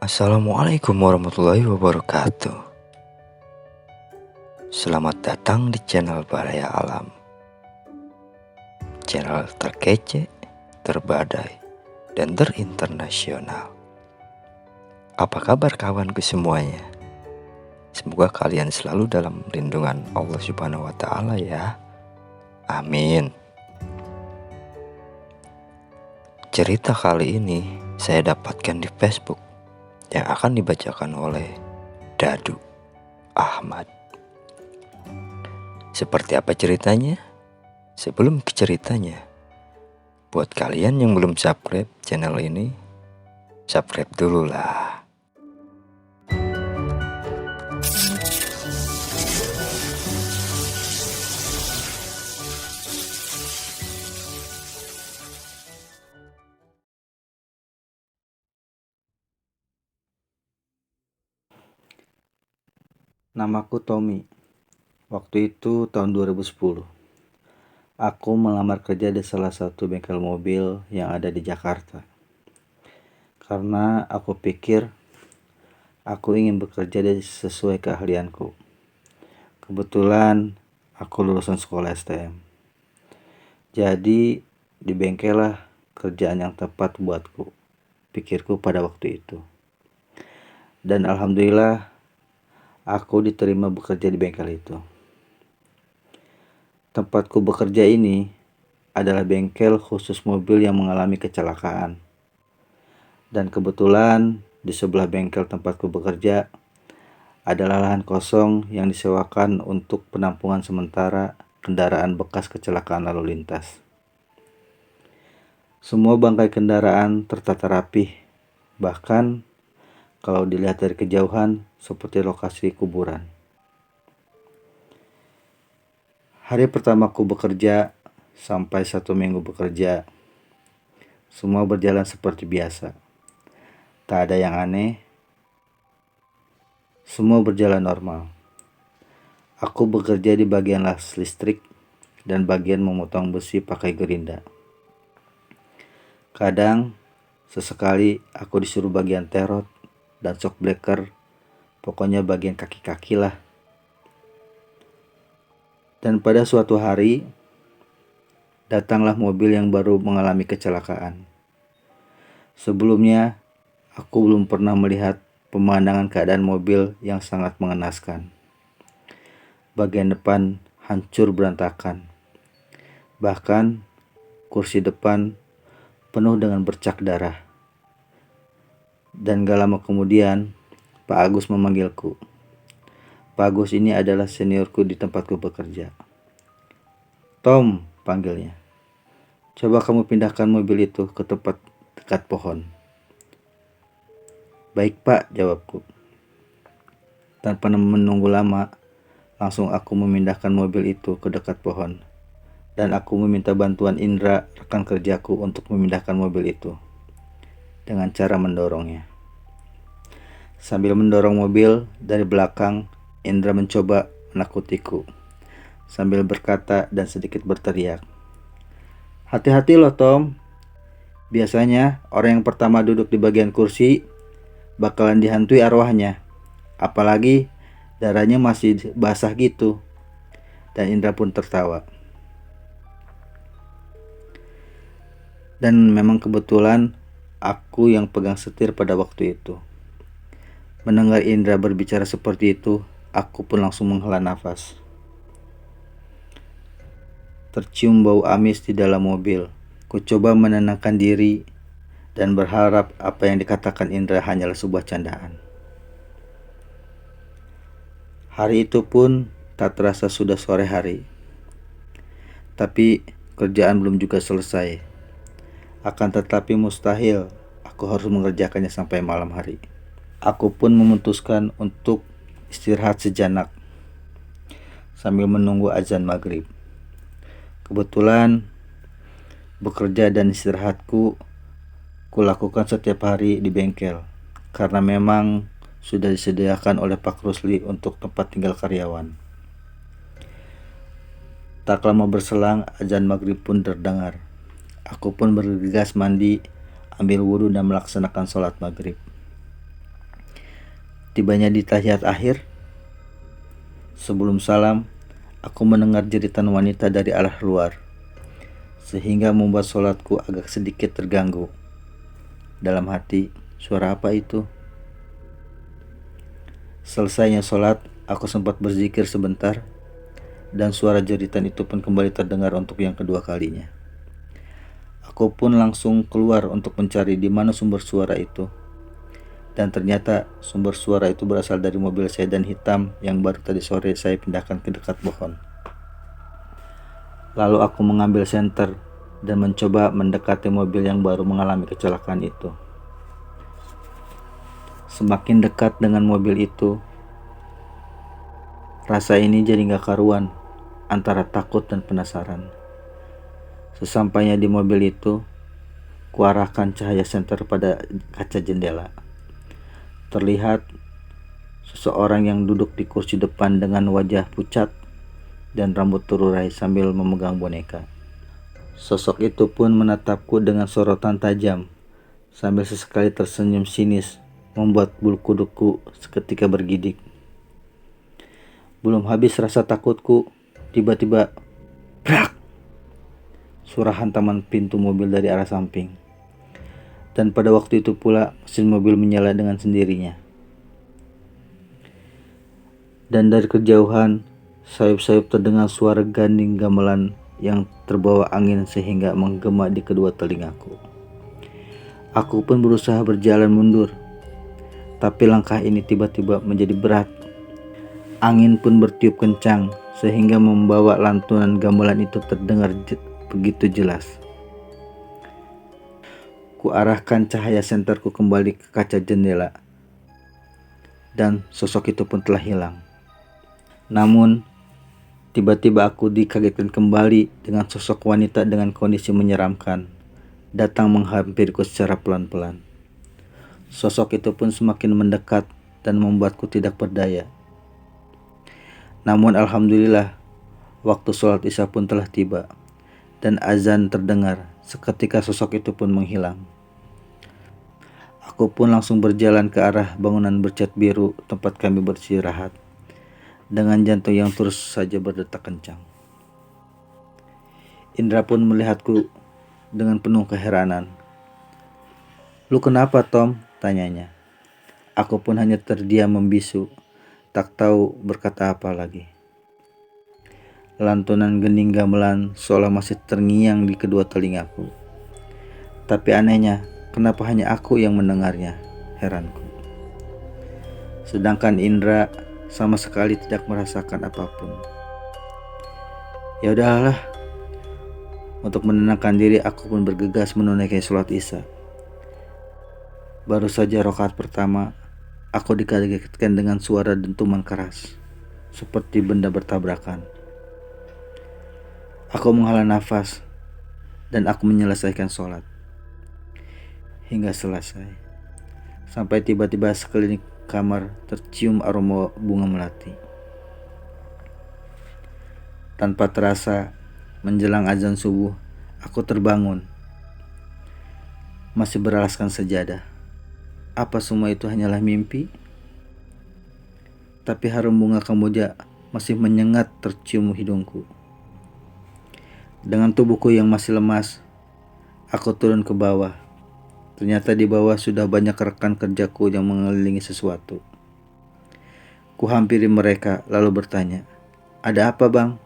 Assalamualaikum warahmatullahi wabarakatuh. Selamat datang di channel Baraya Alam, channel terkece, terbadai, dan terinternasional. Apa kabar kawanku semuanya? Semoga kalian selalu dalam lindungan Allah Subhanahu wa Ta'ala ya. Amin. Cerita kali ini saya dapatkan di Facebook yang akan dibacakan oleh Dadu Ahmad. Seperti apa ceritanya? Sebelum ke ceritanya, buat kalian yang belum subscribe channel ini, subscribe dulu lah. Namaku Tommy. Waktu itu tahun 2010. Aku melamar kerja di salah satu bengkel mobil yang ada di Jakarta. Karena aku pikir aku ingin bekerja sesuai keahlianku. Kebetulan aku lulusan sekolah STM. Jadi di bengkel lah kerjaan yang tepat buatku, pikirku pada waktu itu. Dan alhamdulillah aku diterima bekerja di bengkel itu. Tempatku bekerja ini adalah bengkel khusus mobil yang mengalami kecelakaan. Dan kebetulan di sebelah bengkel tempatku bekerja adalah lahan kosong yang disewakan untuk penampungan sementara kendaraan bekas kecelakaan lalu lintas. Semua bangkai kendaraan tertata rapih, bahkan kalau dilihat dari kejauhan seperti lokasi kuburan. Hari pertamaku bekerja sampai 1 minggu bekerja, semua berjalan seperti biasa. Tak ada yang aneh, semua berjalan normal. Aku bekerja di bagian las listrik dan bagian memotong besi pakai gerinda. Kadang, sesekali aku disuruh bagian terot dan shock breaker, pokoknya bagian kaki-kaki lah. Dan pada suatu hari, datanglah mobil yang baru mengalami kecelakaan. Sebelumnya, aku belum pernah melihat pemandangan keadaan mobil yang sangat mengenaskan. Bagian depan hancur berantakan. Bahkan, kursi depan penuh dengan bercak darah. Dan gak lama kemudian, Pak Agus memanggilku. Pak Agus ini adalah seniorku di tempatku bekerja. Tom, panggilnya. Coba kamu pindahkan mobil itu ke tempat dekat pohon. Baik Pak, jawabku. Tanpa menunggu lama, langsung aku memindahkan mobil itu ke dekat pohon. Dan aku meminta bantuan Indra, rekan kerjaku, untuk memindahkan mobil itu dengan cara mendorongnya. Sambil mendorong mobil dari belakang, Indra mencoba menakutiku sambil berkata dan sedikit berteriak, "Hati-hati loh Tom, biasanya orang yang pertama duduk di bagian kursi bakalan dihantui arwahnya, apalagi darahnya masih basah gitu." Dan Indra pun tertawa. Dan memang kebetulan aku yang pegang setir pada waktu itu. Mendengar Indra berbicara seperti itu, aku pun langsung menghela nafas. Tercium bau amis di dalam mobil. Ku coba menenangkan diri dan berharap apa yang dikatakan Indra hanyalah sebuah candaan. Hari itu pun tak terasa sudah sore hari. Tapi kerjaan belum juga selesai. Akan tetapi mustahil aku harus mengerjakannya sampai malam hari. Aku pun memutuskan untuk istirahat sejenak sambil menunggu azan maghrib. Kebetulan bekerja dan istirahatku kulakukan setiap hari di bengkel karena memang sudah disediakan oleh Pak Rusli untuk tempat tinggal karyawan. Tak lama berselang, azan maghrib pun terdengar. Aku pun bergegas mandi, ambil wudhu dan melaksanakan sholat maghrib. Tibanya di tahiyat akhir, sebelum salam, aku mendengar jeritan wanita dari arah luar, sehingga membuat sholatku agak sedikit terganggu. Dalam hati, suara apa itu? Selesainya sholat, aku sempat berzikir sebentar, dan suara jeritan itu pun kembali terdengar untuk yang kedua kalinya. Aku pun langsung keluar untuk mencari di mana sumber suara itu. Dan ternyata sumber suara itu berasal dari mobil sedan hitam yang baru tadi sore saya pindahkan ke dekat pohon. Lalu aku mengambil senter dan mencoba mendekati mobil yang baru mengalami kecelakaan itu. Semakin dekat dengan mobil itu, rasa ini jadi gak karuan, antara takut dan penasaran. Sesampainya di mobil itu, kuarahkan cahaya senter pada kaca jendela. Terlihat seseorang yang duduk di kursi depan dengan wajah pucat dan rambut terurai sambil memegang boneka. Sosok itu pun menatapku dengan sorotan tajam sambil sesekali tersenyum sinis, membuat bulu kudukku seketika bergidik. Belum habis rasa takutku, tiba-tiba brak! Suara hantaman pintu mobil dari arah samping. Dan pada waktu itu pula mesin mobil menyala dengan sendirinya. Dan dari kejauhan, sayup-sayup terdengar suara ganding gamelan yang terbawa angin sehingga menggema di kedua telingaku. Aku pun berusaha berjalan mundur, tapi langkah ini tiba-tiba menjadi berat. Angin pun bertiup kencang sehingga membawa lantunan gamelan itu terdengar begitu jelas. Kuarahkan cahaya senterku kembali ke kaca jendela, dan sosok itu pun telah hilang. Namun, tiba-tiba aku dikagetkan kembali dengan sosok wanita dengan kondisi menyeramkan, datang menghampiriku secara pelan-pelan. Sosok itu pun semakin mendekat dan membuatku tidak berdaya. Namun alhamdulillah, waktu sholat isya pun telah tiba, dan azan terdengar. Seketika sosok itu pun menghilang. Aku pun langsung berjalan ke arah bangunan bercat biru tempat kami beristirahat, dengan jantung yang terus saja berdetak kencang. Indra pun melihatku dengan penuh keheranan. "Lu kenapa, Tom?" tanyanya. Aku pun hanya terdiam membisu, tak tahu berkata apa lagi. Lantunan gending gamelan seolah masih terngiang di kedua telingaku. Tapi anehnya, kenapa hanya aku yang mendengarnya? Heranku. Sedangkan Indra sama sekali tidak merasakan apapun. Ya udahlah. Untuk menenangkan diri, aku pun bergegas menunaikan sholat isya. Baru saja rakaat pertama, aku dikagetkan dengan suara dentuman keras, seperti benda bertabrakan. Aku menghela nafas dan aku menyelesaikan sholat. Hingga selesai, sampai tiba-tiba sekeliling kamar tercium aroma bunga melati. Tanpa terasa, menjelang azan subuh, aku terbangun. Masih beralaskan sajadah. Apa semua itu hanyalah mimpi? Tapi harum bunga kamboja masih menyengat tercium hidungku. Dengan tubuhku yang masih lemas, aku turun ke bawah. Ternyata di bawah sudah banyak rekan kerjaku yang mengelilingi sesuatu. Ku hampiri mereka lalu bertanya, "Ada apa, Bang?"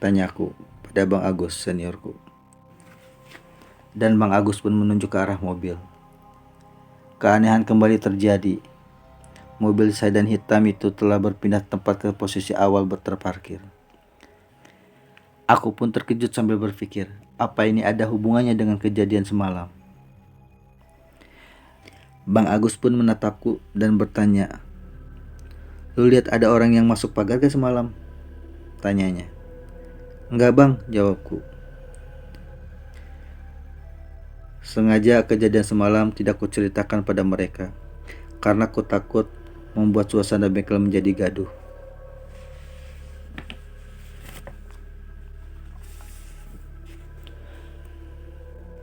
Tanyaku pada Bang Agus, seniorku. Dan Bang Agus pun menunjuk ke arah mobil. Keanehan kembali terjadi. Mobil sedan hitam itu telah berpindah tempat ke posisi awal terparkir. Aku pun terkejut sambil berpikir, apa ini ada hubungannya dengan kejadian semalam? Bang Agus pun menatapku dan bertanya, "Lu lihat ada orang yang masuk pagar gak semalam?" Tanyanya. "Enggak, Bang," jawabku. Sengaja kejadian semalam tidak kuceritakan pada mereka, karena ku takut membuat suasana bengkel menjadi gaduh.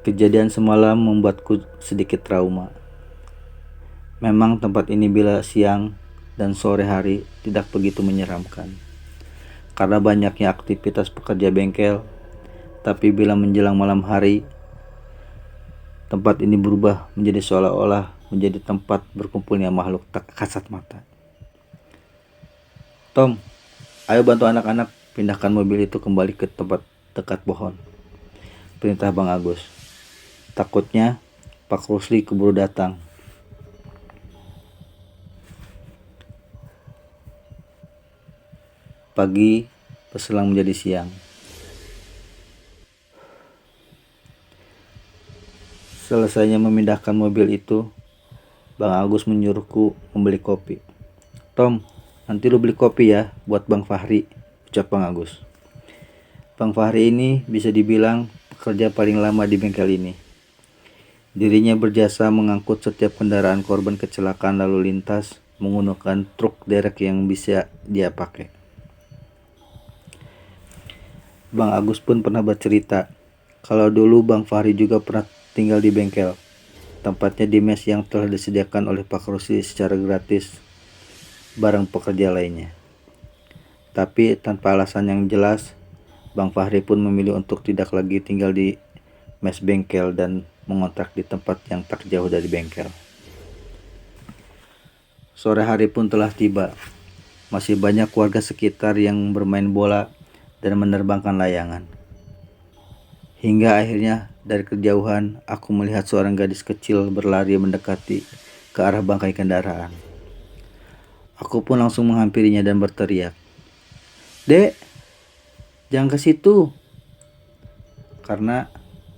Kejadian semalam membuatku sedikit trauma. Memang tempat ini bila siang dan sore hari tidak begitu menyeramkan karena banyaknya aktivitas pekerja bengkel, tapi bila menjelang malam hari, tempat ini berubah menjadi seolah-olah menjadi tempat berkumpulnya makhluk tak kasat mata. Tom, ayo bantu anak-anak pindahkan mobil itu kembali ke tempat dekat pohon, perintah Bang Agus. Takutnya Pak Rusli keburu datang. Pagi berselang menjadi siang. Selesainya memindahkan mobil itu, Bang Agus menyuruhku membeli kopi. Tom, nanti lu beli kopi ya buat Bang Fahri, ucap Bang Agus. Bang Fahri ini bisa dibilang pekerja paling lama di bengkel ini. Dirinya berjasa mengangkut setiap kendaraan korban kecelakaan lalu lintas menggunakan truk derek yang bisa dia pakai. Bang Agus pun pernah bercerita kalau dulu Bang Fahri juga pernah tinggal di bengkel, tempatnya di mes yang telah disediakan oleh Pak Rusli secara gratis bareng pekerja lainnya. Tapi tanpa alasan yang jelas, Bang Fahri pun memilih untuk tidak lagi tinggal di mes bengkel dan mengontrak di tempat yang tak jauh dari bengkel. Sore hari pun telah tiba. Masih banyak warga sekitar yang bermain bola dan menerbangkan layangan. Hingga akhirnya dari kejauhan aku melihat seorang gadis kecil berlari mendekati ke arah bangkai kendaraan. Aku pun langsung menghampirinya dan berteriak, "Dek, jangan ke situ." Karena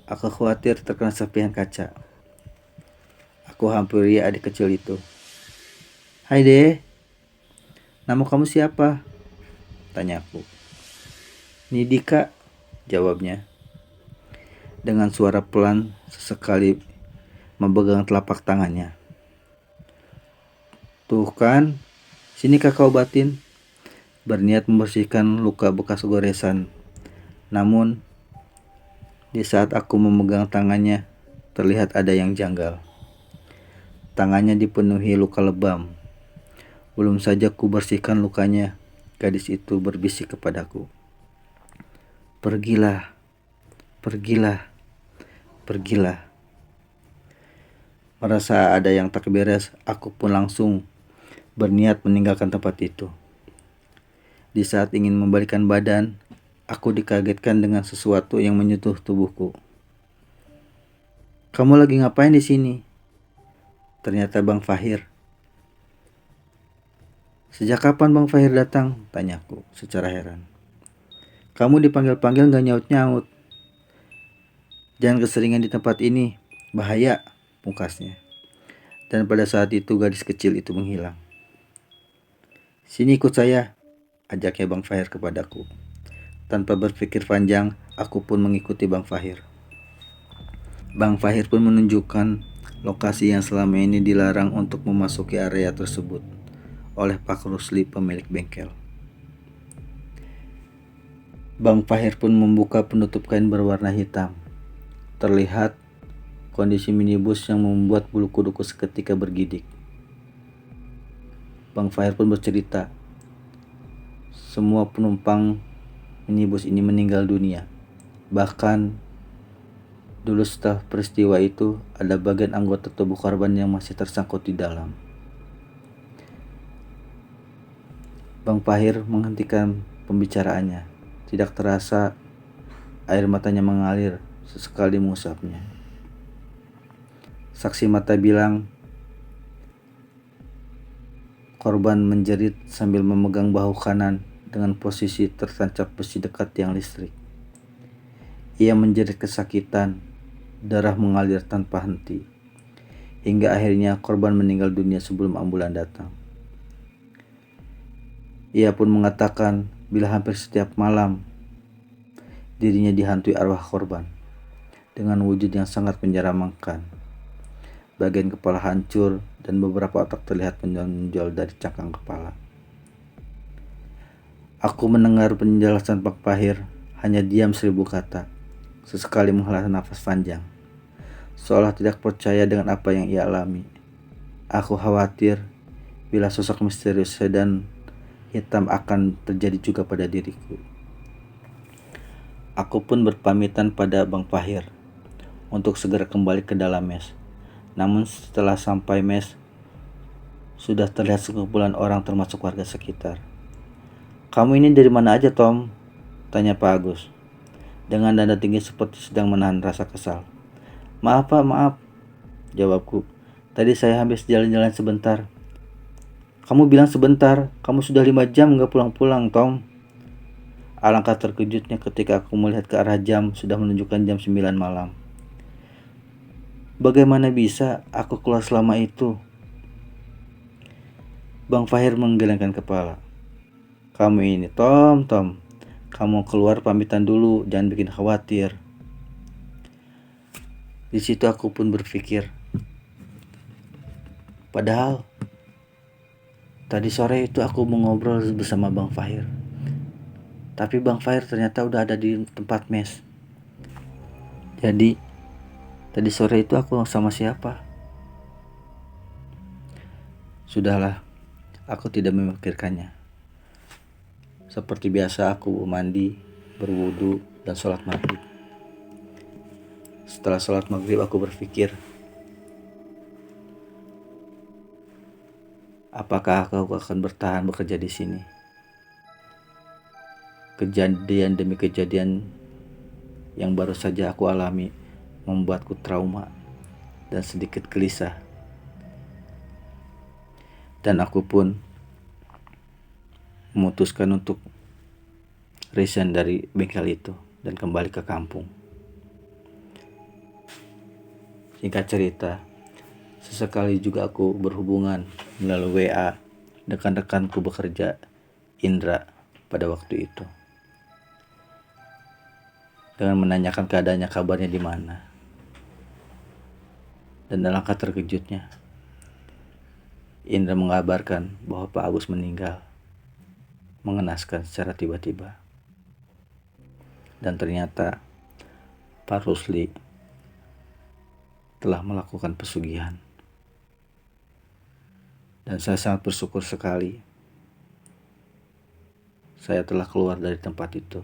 aku khawatir terkena serpihan kaca. Aku hampiri adik kecil itu. "Hai Dek, nama kamu siapa?" tanya aku. "Nidika," jawabnya. Dengan suara pelan sesekali memegang telapak tangannya. "Tuh kan, sini kakak obatin." Berniat membersihkan luka bekas goresan. Namun, di saat aku memegang tangannya, terlihat ada yang janggal. Tangannya dipenuhi luka lebam. Belum saja ku bersihkan lukanya, gadis itu berbisik kepadaku, "Pergilah, pergilah, pergilah." Merasa ada yang tak beres, aku pun langsung berniat meninggalkan tempat itu. Di saat ingin membalikkan badan, aku dikagetkan dengan sesuatu yang menyentuh tubuhku. "Kamu lagi ngapain di sini?" Ternyata Bang Fahir. "Sejak kapan Bang Fahir datang?" tanyaku secara heran. "Kamu dipanggil-panggil gak nyaut-nyaut. Jangan keseringan di tempat ini, bahaya," pungkasnya. Dan pada saat itu gadis kecil itu menghilang. "Sini ikut saya," ajaknya Bang Fahir kepadaku. Tanpa berpikir panjang, aku pun mengikuti Bang Fahir. Bang Fahir pun menunjukkan lokasi yang selama ini dilarang untuk memasuki area tersebut oleh Pak Rusli, pemilik bengkel. Bang Fahir pun membuka penutup kain berwarna hitam. Terlihat kondisi minibus yang membuat bulu kuduku seketika bergidik. Bang Fahir pun bercerita, semua penumpang minibus ini meninggal dunia. Bahkan dulu setelah peristiwa itu ada bagian anggota tubuh korban yang masih tersangkut di dalam. Bang Fahir menghentikan pembicaraannya. Tidak terasa air matanya mengalir sesekali mengusapnya. Saksi mata bilang korban menjerit sambil memegang bahu kanan dengan posisi tertancap besi dekat tiang listrik. Ia menjerit kesakitan, darah mengalir tanpa henti. Hingga akhirnya korban meninggal dunia sebelum ambulan datang. Ia pun mengatakan bila hampir setiap malam dirinya dihantui arwah korban dengan wujud yang sangat menyeramkan. Bagian kepala hancur dan beberapa otak terlihat menonjol dari cangkang kepala. Aku mendengar penjelasan Pak Fahir, hanya diam 1000 kata. Sesekali menghela nafas panjang, seolah tidak percaya dengan apa yang ia alami. Aku khawatir bila sosok misterius sedan hitam akan terjadi juga pada diriku. Aku pun berpamitan pada Bang Fahir untuk segera kembali ke dalam mes. Namun setelah sampai mes, sudah terlihat sekumpulan orang termasuk warga sekitar. "Kamu ini dari mana aja, Tom?" tanya Pak Agus dengan nada tinggi seperti sedang menahan rasa kesal. "Maaf Pak, maaf," jawabku. "Tadi saya habis jalan-jalan sebentar." "Kamu bilang sebentar, kamu sudah 5 jam nggak pulang-pulang, Tom." Alangkah terkejutnya ketika aku melihat ke arah jam sudah menunjukkan jam 9 malam. Bagaimana bisa aku keluar selama itu? Bang Fahir menggelengkan kepala. "Kamu ini, Tom, kamu keluar pamitan dulu, jangan bikin khawatir." Di situ aku pun berpikir, padahal tadi sore itu aku mengobrol bersama Bang Fahir. Tapi Bang Fahir ternyata udah ada di tempat mes. Jadi, tadi sore itu aku sama siapa? Sudahlah, aku tidak memikirkannya. Seperti biasa aku mandi, berwudu, dan sholat maghrib. Setelah sholat maghrib aku berpikir, apakah aku akan bertahan bekerja di sini? Kejadian demi kejadian yang baru saja aku alami membuatku trauma dan sedikit gelisah. Dan aku pun memutuskan untuk resign dari bengkel itu dan kembali ke kampung. Singkat cerita, sesekali juga aku berhubungan melalui WA rekan-rekanku bekerja, Indra, pada waktu itu, dengan menanyakan keadaannya, kabarnya di mana. Dan alangkah terkejutnya, Indra mengabarkan bahwa Pak Agus meninggal, mengenaskan secara tiba-tiba. Dan ternyata Pak Rusli telah melakukan pesugihan. Dan saya sangat bersyukur sekali saya telah keluar dari tempat itu